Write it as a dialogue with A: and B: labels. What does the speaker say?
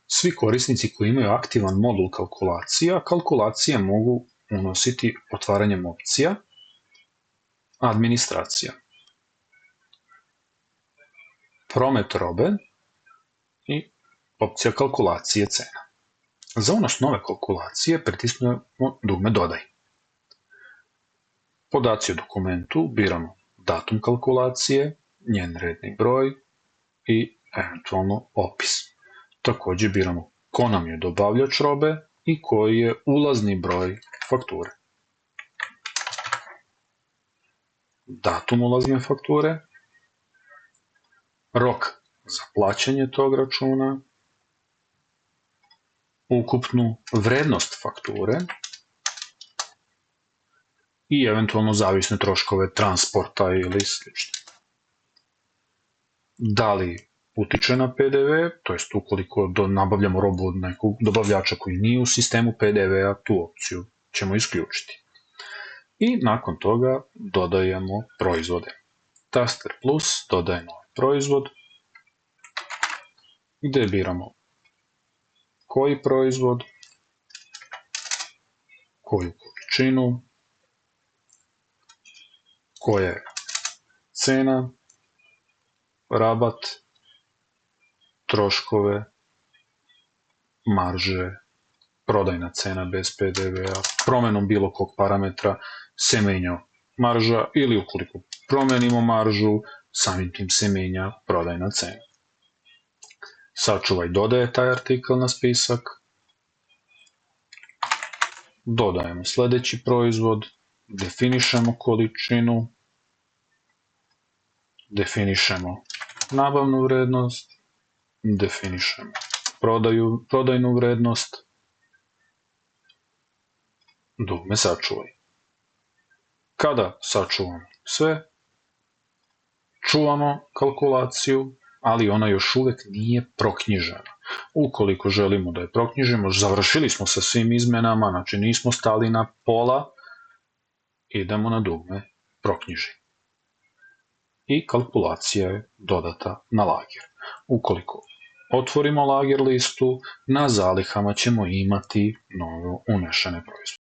A: Svi korisnici koji imaju aktivan modul kalkulacija, kalkulacije mogu unositi otvaranjem opcija, administracija, promet robe i opcija kalkulacije cena. Za unos nove kalkulacije pritisnemo dugme Dodaj. Podaci o dokumentu, biramo datum kalkulacije, njen redni broj i eventualno opis. Takođe biramo ko nam je dobavljač robe i koji je ulazni broj fakture. Datum ulazne fakture, rok za plaćanje tog računa, ukupnu vrednost fakture i eventualno zavisne troškove transporta ili slično. Da li utiče na PDV, to jest ukoliko nabavljamo robu od nekog dobavljača koji nije u sistemu PDV-a, tu opciju ćemo isključiti. I nakon toga dodajemo proizvode. Taster plus dodaje novi proizvod, gde biramo koji proizvod, koju količinu, koja je cena, rabat, troškove, marže, prodajna cena bez PDV-a, promenom bilo kog parametra se menja marža ili ukoliko promenimo maržu, samim tim se menja prodajna cena. Sačuvaj dodaje taj artikl na spisak, dodajemo sledeći proizvod, definišemo količinu, definišemo nabavnu vrednost, definišemo prodajnu vrednost, dugme sačuvaj. Kada sačuvamo sve, čuvamo kalkulaciju, ali ona još uvek nije proknjižena. Ukoliko želimo da je proknjižimo, završili smo sa svim izmenama, znači nismo stali na pola, idemo na dugme proknjiži. I kalkulacija je dodata na lager. Ukoliko otvorimo lager listu, na zalihama ćemo imati novo unešene proizvode.